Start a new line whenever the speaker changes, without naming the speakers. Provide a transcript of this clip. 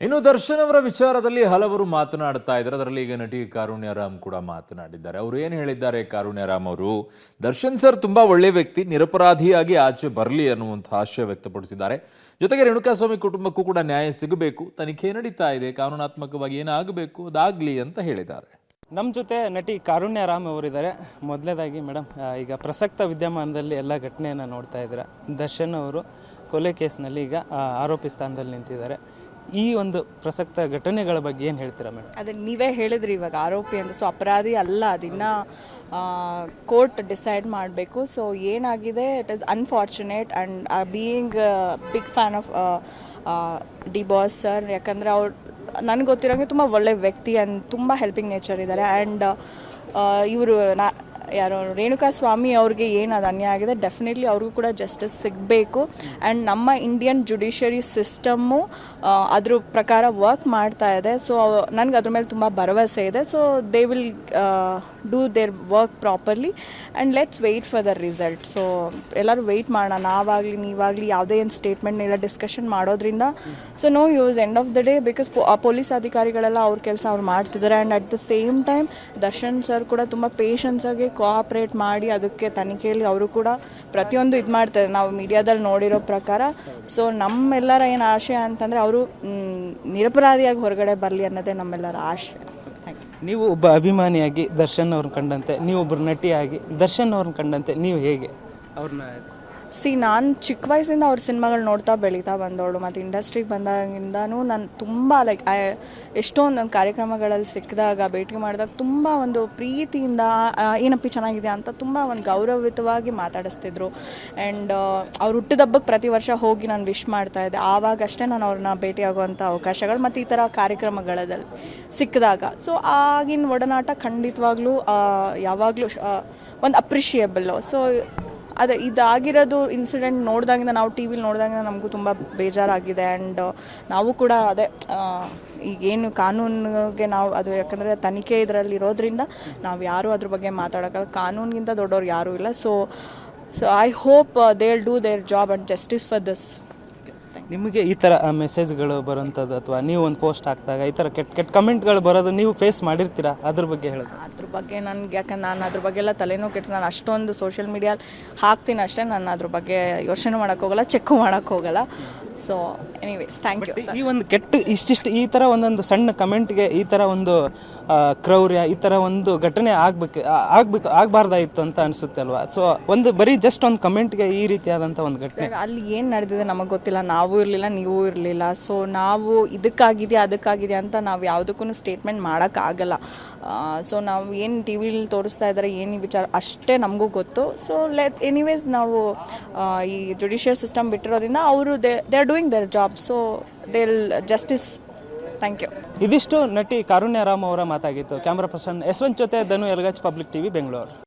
ಇನ್ನು ದರ್ಶನ್ ಅವರ ವಿಚಾರದಲ್ಲಿ ಹಲವರು ಮಾತನಾಡ್ತಾ ಇದ್ದಾರೆ. ಅದರಲ್ಲಿ ಈಗ ನಟಿ ಕಾರುಣ್ಯರಾಮ್ ಕೂಡ ಮಾತನಾಡಿದ್ದಾರೆ. ಅವರು ಏನು ಹೇಳಿದ್ದಾರೆ? ಕಾರುಣ್ಯರಾಮ್ ಅವರು, ದರ್ಶನ್ ಸರ್ ತುಂಬಾ ಒಳ್ಳೆ ವ್ಯಕ್ತಿ, ನಿರಪರಾಧಿಯಾಗಿ ಆಚೆ ಬರಲಿ ಅನ್ನುವಂಥ ಆಶಯ ವ್ಯಕ್ತಪಡಿಸಿದ್ದಾರೆ. ಜೊತೆಗೆ ರೇಣುಕಾಸ್ವಾಮಿ ಕುಟುಂಬಕ್ಕೂ ಕೂಡ ನ್ಯಾಯ ಸಿಗಬೇಕು, ತನಿಖೆ ನಡೀತಾ ಇದೆ, ಕಾನೂನಾತ್ಮಕವಾಗಿ ಏನಾಗಬೇಕು ಅದಾಗ್ಲಿ ಅಂತ ಹೇಳಿದ್ದಾರೆ.
ನಮ್ಮ ಜೊತೆ ನಟಿ ಕಾರುಣ್ಯರಾಮ್ ಅವರಿದ್ದಾರೆ. ಮೊದಲನೇದಾಗಿ ಮೇಡಮ್, ಈಗ ಪ್ರಸಕ್ತ ವಿದ್ಯಮಾನದಲ್ಲಿ ಎಲ್ಲ ಘಟನೆಯನ್ನು ನೋಡ್ತಾ ಇದ್ದೀರಾ. ದರ್ಶನ್ ಅವರು ಕೊಲೆ ಕೇಸ್ನಲ್ಲಿ ಈಗ ಆರೋಪಿ ಸ್ಥಾನದಲ್ಲಿ ನಿಂತಿದ್ದಾರೆ. ಈ ಒಂದು ಪ್ರಸಕ್ತ ಘಟನೆಗಳ ಬಗ್ಗೆ ಏನು ಹೇಳ್ತೀರಾ ಮೇಡಮ್?
ಅದೇ ನೀವೇ ಹೇಳಿದ್ರಿ ಇವಾಗ ಆರೋಪಿ ಅಂತ. ಸೊ ಅಪರಾಧಿ ಅಲ್ಲ, ಅದನ್ನ ಕೋರ್ಟ್ ಡಿಸೈಡ್ ಮಾಡಬೇಕು. ಸೊ ಏನಾಗಿದೆ, it is unfortunate and being big fan of D Boss sir. ಯಾಕಂದರೆ ಅವ್ರು ನನಗೆ ಗೊತ್ತಿರೋಂಗೆ ತುಂಬ ಒಳ್ಳೆ ವ್ಯಕ್ತಿ ಆ್ಯಂಡ್ ತುಂಬ ಹೆಲ್ಪಿಂಗ್ ನೇಚರ್ ಇದ್ದಾರೆ. ಆ್ಯಂಡ್ ಇವರು ಯಾರು ರೇಣುಕಾಸ್ವಾಮಿ ಅವ್ರಿಗೆ ಏನು ಅದು ಅನ್ಯಾಯ ಆಗಿದೆ, ಡೆಫಿನೆಟ್ಲಿ ಅವ್ರಿಗೂ ಕೂಡ ಜಸ್ಟಿಸ್ ಸಿಗಬೇಕು. ಆ್ಯಂಡ್ ನಮ್ಮ ಇಂಡಿಯನ್ ಜುಡಿಷರಿ ಸಿಸ್ಟಮ್ಮು ಅದ್ರ ಪ್ರಕಾರ ವರ್ಕ್ ಮಾಡ್ತಾ ಇದೆ. ಸೊ ನನಗೆ ಅದ್ರ ಮೇಲೆ ತುಂಬ ಭರವಸೆ ಇದೆ. So they will do their work properly and let's wait for the result. So ಎಲ್ಲರೂ ವೆಯ್ಟ್ ಮಾಡೋಣ, ನಾವಾಗಲಿ ನೀವಾಗಲಿ ಯಾವುದೇ ಏನು ಸ್ಟೇಟ್ಮೆಂಟ್ ಇಲ್ಲ ಡಿಸ್ಕಷನ್ ಮಾಡೋದ್ರಿಂದ so no use end of the day. Because police ಅಧಿಕಾರಿಗಳೆಲ್ಲ ಅವ್ರ ಕೆಲಸ ಅವ್ರು ಮಾಡ್ತಿದ್ದಾರೆ. And at the same time Darshan sir ಕೂಡ ತುಂಬ ಪೇಷನ್ಸಾಗಿ ಕೋಆಪ್ರೇಟ್ ಮಾಡಿ ಅದಕ್ಕೆ ತನಿಖೆಯಲ್ಲಿ ಅವರು ಕೂಡ ಪ್ರತಿಯೊಂದು ಇದು ಮಾಡ್ತಾರೆ, ನಾವು ಮೀಡಿಯಾದಲ್ಲಿ ನೋಡಿರೋ ಪ್ರಕಾರ. ಸೊ ನಮ್ಮೆಲ್ಲರ ಏನು ಆಶಯ ಅಂತಂದರೆ ಅವರು ನಿರಪರಾಧಿಯಾಗಿ ಹೊರಗಡೆ ಬರಲಿ ಅನ್ನೋದೇ ನಮ್ಮೆಲ್ಲರ ಆಶಯ. Thank you.
ನೀವು ಒಬ್ಬ ಅಭಿಮಾನಿಯಾಗಿ ದರ್ಶನ್ ಅವ್ರನ್ನ ಕಂಡಂತೆ, ನೀವೊಬ್ಬರು ನಟಿಯಾಗಿ ದರ್ಶನ್ ಅವ್ರನ್ನ ಕಂಡಂತೆ ನೀವು ಹೇಗೆ ಅವ್ರನ್ನ?
ನಾನು ಚಿಕ್ಕ ವಯಸ್ಸಿಂದ ಅವ್ರ ಸಿನಿಮಾಗಳು ನೋಡ್ತಾ ಬೆಳೀತಾ ಬಂದವಳು. ಮತ್ತು ಇಂಡಸ್ಟ್ರಿಗೆ ಬಂದಾಗಿಂದನೂ ನಾನು ತುಂಬ ಎಷ್ಟೊಂದು ನನ್ನ ಕಾರ್ಯಕ್ರಮಗಳಲ್ಲಿ ಸಿಕ್ಕಿದಾಗ ಭೇಟಿ ಮಾಡಿದಾಗ ತುಂಬ ಒಂದು ಪ್ರೀತಿಯಿಂದ ಏನಪ್ಪಿ ಚೆನ್ನಾಗಿದೆ ಅಂತ ತುಂಬ ಒಂದು ಗೌರವಯುತವಾಗಿ ಮಾತಾಡಿಸ್ತಿದ್ರು. ಆ್ಯಂಡ್ ಅವ್ರು ಹುಟ್ಟಿದಬ್ಬಕ್ಕೆ ಪ್ರತಿ ವರ್ಷ ಹೋಗಿ ನಾನು ವಿಶ್ ಮಾಡ್ತಾಯಿದ್ದೆ. ಆವಾಗಷ್ಟೇ ನಾನು ಅವ್ರನ್ನ ಭೇಟಿಯಾಗುವಂಥ ಅವಕಾಶಗಳು ಮತ್ತು ಈ ಥರ ಕಾರ್ಯಕ್ರಮಗಳಲ್ಲಿ ಸಿಕ್ಕಿದಾಗ ಸೊ ಆಗಿನ ಒಡನಾಟ ಖಂಡಿತವಾಗ್ಲೂ ಯಾವಾಗಲೂ ಒಂದು ಅಪ್ರಿಷಿಯೇಬಲ್ಲು. ಸೊ ಅದೇ ಇದಾಗಿರೋದು ಇನ್ಸಿಡೆಂಟ್ ನೋಡಿದಾಗಿಂದ, ನಾವು ಟಿ ವಿಲಿ ನೋಡಿದಾಗಿಂದ ನಮಗೂ ತುಂಬ ಬೇಜಾರಾಗಿದೆ. ಆ್ಯಂಡ್ ನಾವು ಕೂಡ ಅದೇ ಈಗೇನು ಕಾನೂನಿಗೆ ನಾವು ಅದು, ಯಾಕಂದರೆ ತನಿಖೆ ಇದರಲ್ಲಿ ಇರೋದ್ರಿಂದ ನಾವು ಯಾರೂ ಅದ್ರ ಬಗ್ಗೆ ಮಾತಾಡೋಕ್ಕಲ್ಲ. ಕಾನೂನಿಗಿಂತ ದೊಡ್ಡವ್ರು ಯಾರೂ ಇಲ್ಲ. So I hope they will do there job and justice for this.
ನಿಮಗೆ ಈ ಥರ ಮೆಸೇಜ್ಗಳು ಬರೋಂಥದ್ದು ಅಥವಾ ನೀವು ಒಂದು ಪೋಸ್ಟ್ ಹಾಕಿದಾಗ ಈ ಥರ ಕೆಟ್ಟ ಕಮೆಂಟ್ಗಳು ಬರೋದು ನೀವು ಫೇಸ್ ಮಾಡಿರ್ತೀರಾ? ಅದ್ರ ಬಗ್ಗೆ ಹೇಳೋದು.
ಅದ್ರ ಬಗ್ಗೆ ನನಗೆ, ಯಾಕಂದ್ರೆ ನಾನು ಅದ್ರ ಬಗ್ಗೆ ಎಲ್ಲ ತಲೆನೂ ಕೆಟ್ಟು ನಾನು ಅಷ್ಟೊಂದು ಸೋಷಿಯಲ್ ಮೀಡಿಯಲ್ಲಿ ಹಾಕ್ತೀನಿ ಅಷ್ಟೇ. ನಾನು ಅದ್ರ ಬಗ್ಗೆ ಯೋಚನೆ ಮಾಡೋಕ್ಕೋಗಲ್ಲ, ಚೆಕ್ ಮಾಡೋಕ್ಕೋಗಲ್ಲ. So anyways thank you.
ಈ ಒಂದು ಇಷ್ಟಿಷ್ಟು ಈ ಥರ ಒಂದೊಂದು ಸಣ್ಣ ಕಮೆಂಟ್ಗೆ ಈ ಥರ ಒಂದು ಕ್ರೌರ್ಯ, ಈ ಥರ ಒಂದು ಘಟನೆ ಆಗಬಾರ್ದಾಯಿತ್ತು ಅಂತ ಅನಿಸುತ್ತೆ ಅಲ್ವಾ? ಸೊ ಒಂದು ಬರೀ ಜಸ್ಟ್ ಒಂದು ಕಮೆಂಟ್ಗೆ ಈ ರೀತಿಯಾದಂಥ ಒಂದು ಘಟನೆ
ಅಲ್ಲಿ ಏನು ನಡೆದಿದೆ ನಮಗೆ ಗೊತ್ತಿಲ್ಲ, ನಾವು ಇರಲಿಲ್ಲ, ನೀವೂ ಇರಲಿಲ್ಲ. ಸೊ ನಾವು ಇದಕ್ಕಾಗಿದೆಯಾ ಅದಕ್ಕಾಗಿದೆಯಾ ಅಂತ ನಾವು ಯಾವುದಕ್ಕೂ ಸ್ಟೇಟ್ಮೆಂಟ್ ಮಾಡೋಕ್ಕಾಗಲ್ಲ. ಸೊ ನಾವು ಏನು ಟಿ ವಿಲಿ ತೋರಿಸ್ತಾ ಇದ್ದಾರೆ, ಏನು ವಿಚಾರ ಅಷ್ಟೇ ನಮಗೂ ಗೊತ್ತು. ಸೊ ಎನಿವೇಸ್ ನಾವು ಈ ಜುಡಿಷಿಯಲ್ ಸಿಸ್ಟಮ್ ಬಿಟ್ಟಿರೋದ್ರಿಂದ ಅವರು they are doing their job. So they will justice. Thank you.
ಇದಿಷ್ಟು ನಟಿ ಕಾರುಣ್ಯರಾಮ್ ಅವರ ಮಾತಾಗಿತ್ತು. ಕ್ಯಾಮ್ರಾ ಪರ್ಸನ್ ಯಶವಂತ್ ಜೊತೆ ಧನು ಎಲ್ಗಚ್, ಪಬ್ಲಿಕ್ ಟಿವಿ, ಬೆಂಗಳೂರು.